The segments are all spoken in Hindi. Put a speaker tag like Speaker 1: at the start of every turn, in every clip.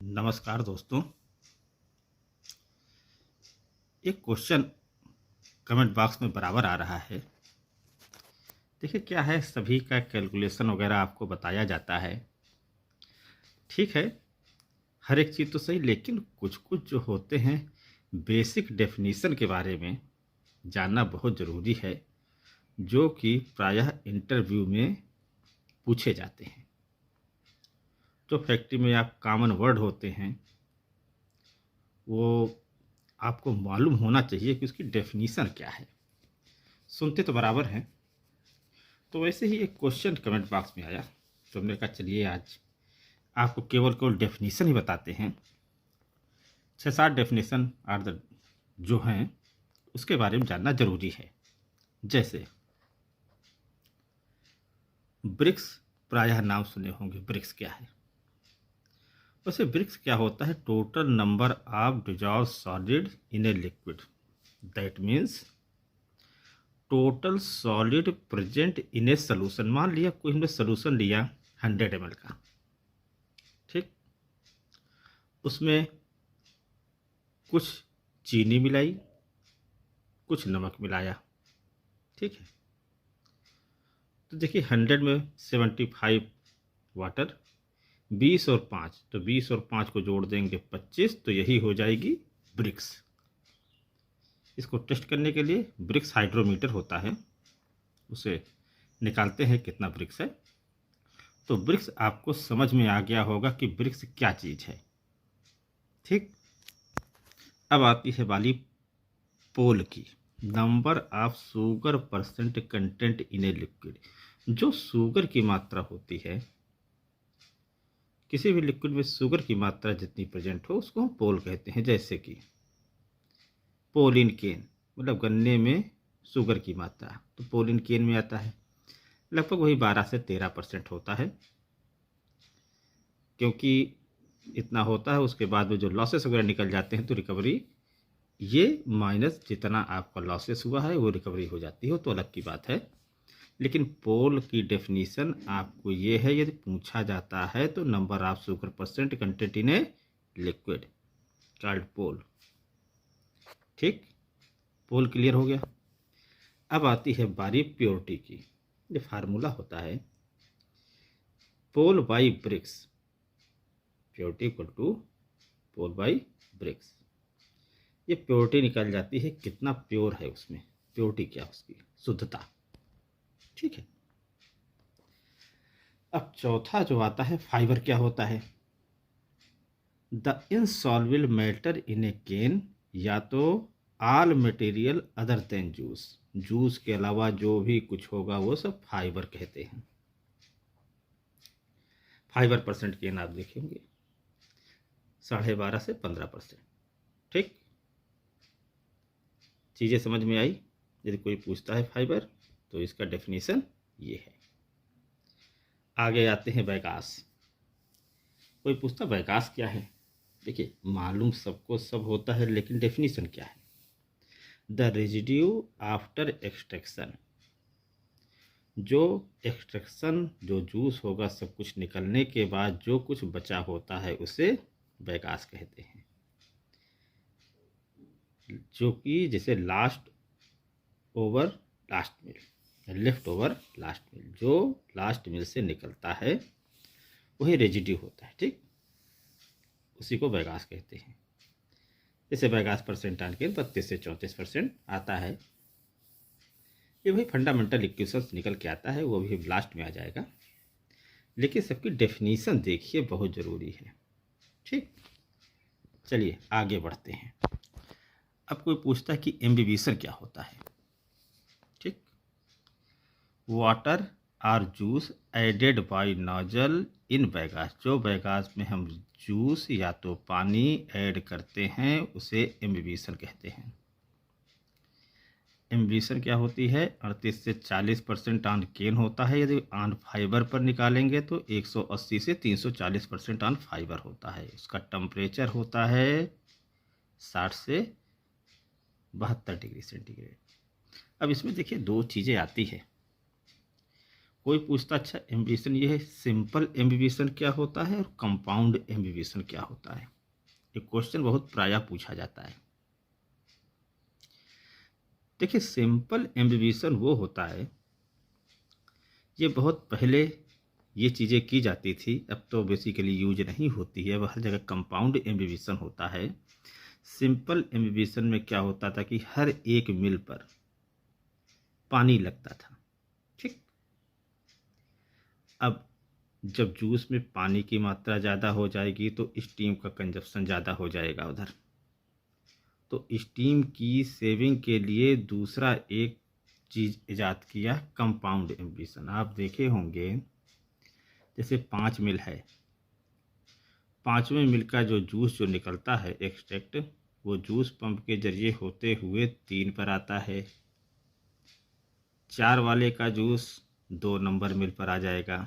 Speaker 1: नमस्कार दोस्तों। एक क्वेश्चन कमेंट बॉक्स में बराबर आ रहा है। देखिए क्या है, सभी का कैलकुलेशन वगैरह आपको बताया जाता है। ठीक है, हर एक चीज़ तो सही, लेकिन कुछ कुछ जो होते हैं बेसिक डेफिनेशन के बारे में जानना बहुत ज़रूरी है, जो कि प्रायः इंटरव्यू में पूछे जाते हैं। जो फैक्ट्री में आप कॉमन वर्ड होते हैं वो आपको मालूम होना चाहिए कि उसकी डेफिनेशन क्या है। सुनते तो बराबर हैं। तो वैसे ही एक क्वेश्चन कमेंट बॉक्स में आया, तो हमने कहा चलिए आज आपको केवल केवल डेफिनेशन ही बताते हैं। 6-7 डेफिनेशन आर द जो हैं उसके बारे में जानना जरूरी है। जैसे ब्रिक्स, प्रायः नाम सुने होंगे। ब्रिक्स क्या है? वैसे ब्रिक्स क्या होता है? Total number of dissolve solid in a liquid, that means total solid present in a solution. मान लिया कोई हमने सोल्यूशन लिया 100 ml का, ठीक, उसमें कुछ चीनी मिलाई, कुछ नमक मिलाया, ठीक है। तो देखिए 100 में 75 वाटर, 20 और 5, तो 20 और 5 को जोड़ देंगे 25, तो यही हो जाएगी ब्रिक्स। इसको टेस्ट करने के लिए ब्रिक्स हाइड्रोमीटर होता है, उसे निकालते हैं कितना ब्रिक्स है। तो ब्रिक्स आपको समझ में आ गया होगा कि ब्रिक्स क्या चीज़ है, ठीक। अब आती है वाली पोल की, number of sugar percent content in a liquid. जो शुगर की मात्रा होती है, किसी भी लिक्विड में शुगर की मात्रा जितनी प्रेजेंट हो उसको हम पोल कहते हैं। जैसे कि पोलिन केन, मतलब गन्ने में शुगर की मात्रा, तो पोलिन केन में आता है। लगभग वही 12 से 13% होता है। क्योंकि इतना होता है, उसके बाद में जो लॉसेस वगैरह निकल जाते हैं तो रिकवरी, ये माइनस जितना आपका लॉसेस हुआ है वो रिकवरी हो जाती है, तो अलग की बात है। लेकिन पोल की डेफिनीशन आपको ये है, यदि पूछा जाता है तो number of sugar percent content in a liquid called pol, ठीक। पोल क्लियर हो गया। अब आती है बारी प्योरिटी की। ये फार्मूला होता है pol by brix, purity equal to pol by brix. ये प्योरिटी निकल जाती है कितना प्योर है उसमें, प्योरिटी क्या उसकी शुद्धता, ठीक है। अब चौथा जो आता है फाइबर, क्या होता है? The इनसॉल्वेबल matter in A can, या तो all material other than juice, juice के अलावा जो भी कुछ होगा वो सब फाइबर कहते हैं। फाइबर परसेंट कैन आप देखेंगे 12.5 से 15%, ठीक। चीज़ें समझ में आई? यदि कोई पूछता है फाइबर तो इसका डेफिनेशन ये है। आगे आते हैं बैगास। कोई पूछता बैगास क्या है? देखिए मालूम सबको सब होता है, लेकिन डेफिनेशन क्या है? द रेजिड्यू आफ्टर एक्सट्रैक्शन, जो एक्सट्रैक्शन, जो जूस होगा सब कुछ निकलने के बाद जो कुछ बचा होता है उसे बैगास कहते हैं। जो कि जैसे लास्ट ओवर लास्ट मिल, लेफ्ट ओवर लास्ट मिल, जो लास्ट मिल से निकलता है वही रेजिड्यू होता है, ठीक। उसी को बैगास कहते हैं। जैसे बैगास परसेंटाइल के 32 से 34% आता है। ये भाई फंडामेंटल इक्वेशंस निकल के आता है, वो भी लास्ट में आ जाएगा, लेकिन सबकी डेफिनेशन देखिए बहुत ज़रूरी है, ठीक। चलिए आगे बढ़ते हैं। अब कोई पूछता है कि एम्बिबिशन क्या होता है, ठीक। Water or juice added by nozzle in bagasse, जो बैगास में हम जूस या तो पानी ऐड करते हैं उसे एम्बिबिशन कहते हैं। एम्बिशन क्या होती है? 38 से 40% ऑन केन होता है। यदि ऑन फाइबर पर निकालेंगे तो 180 से 340% ऑन फाइबर होता है। उसका टेम्परेचर होता है 60 से 72 डिग्री सेंटीग्रेड। अब इसमें देखिए दो चीज़ें आती है। कोई पूछता अच्छा एम्बिशन ये है, सिंपल एम्बिशन क्या होता है और कंपाउंड एम्बिशन क्या होता है। ये क्वेश्चन बहुत प्रायः पूछा जाता है। देखिए, सिंपल एम्बिशन वो होता है, ये बहुत पहले ये चीज़ें की जाती थी, अब तो बेसिकली यूज नहीं होती है, अब हर जगह कंपाउंड एम्बिशन होता है। सिंपल एम्बिशन में क्या होता था कि हर एक मिल पर पानी लगता था। ठीक, अब जब जूस में पानी की मात्रा ज़्यादा हो जाएगी तो स्टीम का कंजप्शन ज़्यादा हो जाएगा उधर। तो स्टीम की सेविंग के लिए दूसरा एक चीज़ इजाद किया, कंपाउंड एम्बिशन। आप देखे होंगे जैसे 5 मिल है, 5वें मिल का जो जूस जो निकलता है एक्सट्रैक्ट, वो जूस पंप के जरिए होते हुए 3 पर आता है। 4 वाले का जूस 2 नंबर मिल पर आ जाएगा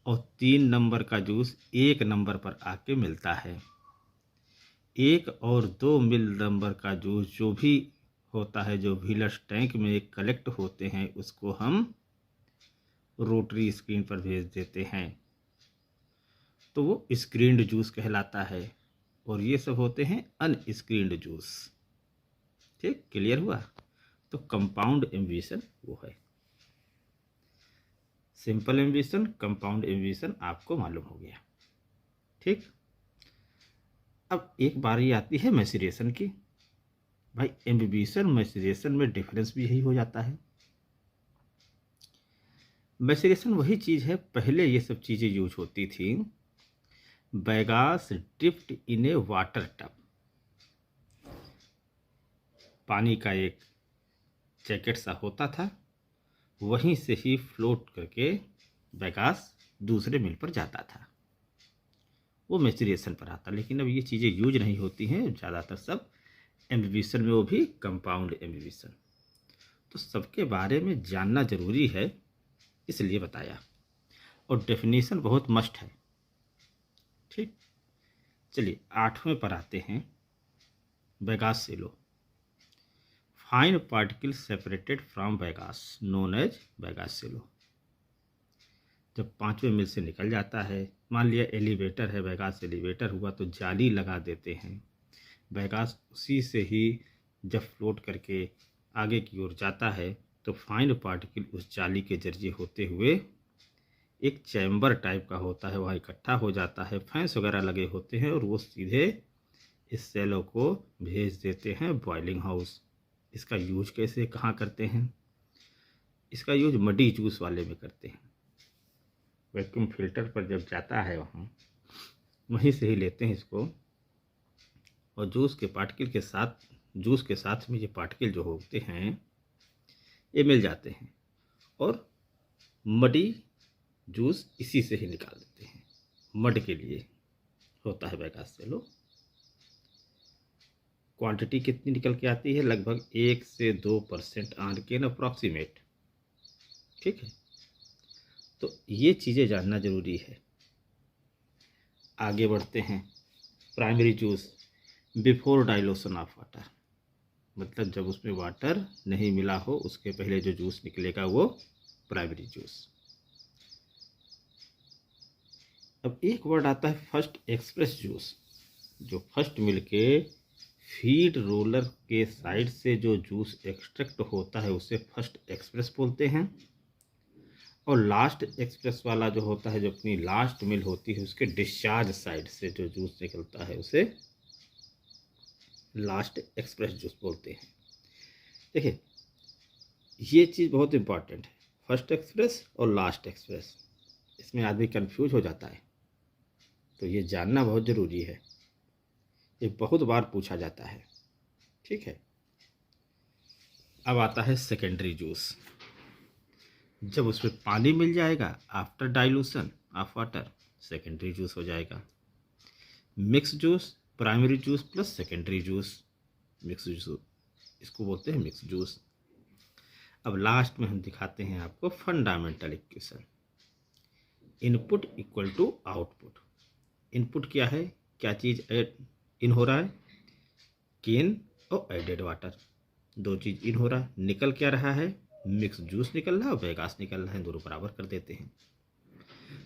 Speaker 1: और 3 नंबर का जूस 1 नंबर पर आके मिलता है। 1 और 2 मिल नंबर का जूस जो भी होता है, जो व्हीलर्स टैंक में कलेक्ट होते हैं, उसको हम रोटरी स्क्रीन पर भेज देते हैं, तो वो स्क्रीन्ड जूस कहलाता है। और ये सब होते हैं अनस्क्रीन्ड जूस। ठीक, क्लियर हुआ। तो कंपाउंड एम्बिशन वो है। सिंपल एम्बिशन, कंपाउंड एम्बिशन आपको मालूम हो गया। ठीक, अब एक बारी आती है मैसेरेशन की। भाई, एम्बिशन मैसेरेशन में डिफरेंस भी यही हो जाता है। मैसेरेशन वही चीज़ है, पहले ये सब चीज़ें यूज होती थी। Baigas dipped in A water tub, पानी का एक जैकेट सा होता था, वहीं से ही फ्लोट करके बैगास दूसरे मिल पर जाता था, वो मैसेरेशन पर आता। लेकिन अब ये चीज़ें यूज नहीं होती हैं, ज़्यादातर सब एम्बिशन में, वो भी कंपाउंड एम्बिशन। तो सबके बारे में जानना ज़रूरी है, इसलिए बताया। और डेफिनेशन बहुत मस्ट है। ठीक, चलिए 8वें पर आते हैं। बैगास से लो, fine particle separated from bagasse known as bagasse से लो। जब 5वें मिल से निकल जाता है, मान लिया एलिवेटर है, बैगास एलिवेटर हुआ, तो जाली लगा देते हैं। बैगास उसी से ही जब फ्लोट करके आगे की ओर जाता है, तो फाइन पार्टिकल उस जाली के जरिए होते हुए एक चैम्बर टाइप का होता है, वहाँ इकट्ठा हो जाता है। फैंस वगैरह लगे होते हैं और वो सीधे इस सेलों को भेज देते हैं बॉइलिंग हाउस। इसका यूज कैसे कहाँ करते हैं? इसका यूज मडी जूस वाले में करते हैं। वैक्यूम फिल्टर पर जब जाता है, वहाँ वहीं से ही लेते हैं इसको, और जूस के पार्टिकल के साथ, जूस के साथ में ये पार्टिकल जो होते हैं ये मिल जाते हैं, और मडी जूस इसी से ही निकाल देते हैं। मड के लिए होता है बैगास सेलो। क्वांटिटी कितनी निकल के आती है? लगभग 1 से 2% आर के अप्रॉक्सीमेट। ठीक है, तो ये चीज़ें जानना ज़रूरी है। आगे बढ़ते हैं। Primary juice before dilution of water, मतलब जब उसमें वाटर नहीं मिला हो, उसके पहले जो जूस निकलेगा वो प्राइमरी जूस। अब एक वर्ड आता है फर्स्ट एक्सप्रेस जूस। जो फर्स्ट मिल के फीड रोलर के साइड से जो जूस एक्सट्रैक्ट होता है उसे फर्स्ट एक्सप्रेस बोलते हैं, और लास्ट एक्सप्रेस वाला जो होता है, जो अपनी लास्ट मिल होती है, उसके डिस्चार्ज साइड से जो जूस निकलता है उसे लास्ट एक्सप्रेस जूस बोलते हैं। देखिए, ये चीज़ बहुत इम्पॉर्टेंट है, फर्स्ट एक्सप्रेस और लास्ट एक्सप्रेस। इसमें आदमी कंफ्यूज हो जाता है, तो ये जानना बहुत ज़रूरी है। ये बहुत बार पूछा जाता है। ठीक है, अब आता है सेकेंडरी जूस। जब उसमें पानी मिल जाएगा after dilution of water, secondary juice हो जाएगा। Mix juice, primary juice plus secondary juice, mix juice, इसको बोलते हैं मिक्स जूस। अब लास्ट में हम दिखाते हैं आपको fundamental equation. Input equal to output. Input क्या है? क्या चीज़ इन हो रहा है? केन और एडेड वाटर, दो चीज़ इन हो रहा है। निकल क्या रहा है? मिक्स जूस निकल रहा है और वेगास निकल रहा है, दोनों बराबर कर देते हैं।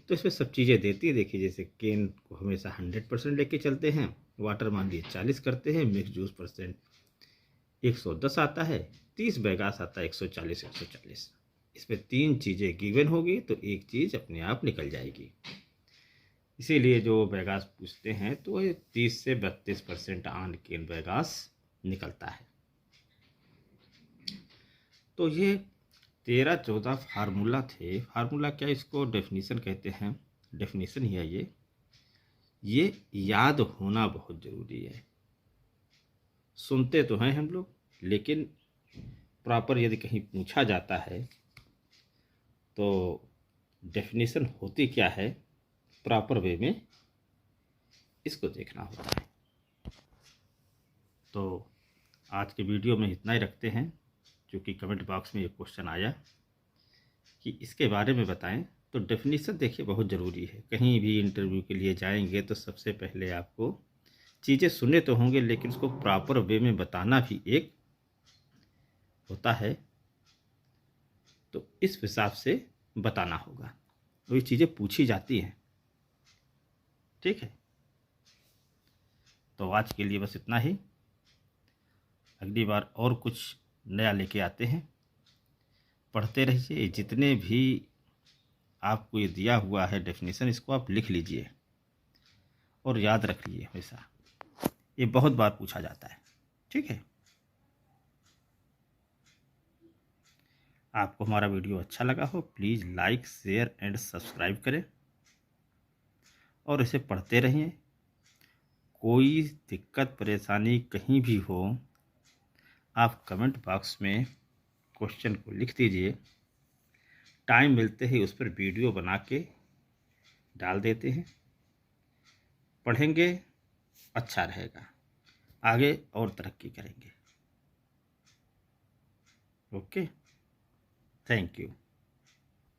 Speaker 1: तो इसमें सब चीज़ें देती है। देखिए जैसे केन को हमेशा 100% लेके चलते हैं, वाटर मान लीजिए 40 करते हैं, मिक्स जूस परसेंट 110 आता है, 30 वेगास आता है 140 140। इसमें 3 चीज़ें गिवन होगी तो एक चीज़ अपने आप निकल जाएगी। इसीलिए जो वेगास पूछते हैं तो ये 30 से 32% ऑन केन वेगास निकलता है। तो ये 13-14 फार्मूला थे। फार्मूला क्या, इसको डेफिनीशन कहते हैं, डेफिनीशन ही है ये याद होना बहुत ज़रूरी है। सुनते तो हैं हम लोग, लेकिन प्रॉपर यदि कहीं पूछा जाता है तो डेफिनेशन होती क्या है, प्रॉपर वे में इसको देखना होता है। तो आज के वीडियो में इतना ही रखते हैं, क्योंकि कमेंट बॉक्स में ये क्वेश्चन आया कि इसके बारे में बताएं। तो डेफिनेशन देखिए बहुत ज़रूरी है। कहीं भी इंटरव्यू के लिए जाएंगे तो सबसे पहले आपको चीज़ें सुने तो होंगे, लेकिन उसको प्रॉपर वे में बताना भी एक होता है। तो इस हिसाब से बताना होगा, तो ये चीज़ें पूछी जाती हैं। ठीक है, तो आज के लिए बस इतना ही। अगली बार और कुछ नया लेके आते हैं। पढ़ते रहिए। जितने भी आपको ये दिया हुआ है डेफिनेशन, इसको आप लिख लीजिए और याद रख लीजिए हमेशा। ये बहुत बार पूछा जाता है। ठीक है, आपको हमारा वीडियो अच्छा लगा हो please like share and subscribe करें और इसे पढ़ते रहिए। कोई दिक्कत परेशानी कहीं भी हो, आप कमेंट बॉक्स में क्वेश्चन को लिख दीजिए। टाइम मिलते ही उस पर वीडियो बना के डाल देते हैं। पढ़ेंगे, अच्छा रहेगा, आगे और तरक्की करेंगे। Okay, thank you.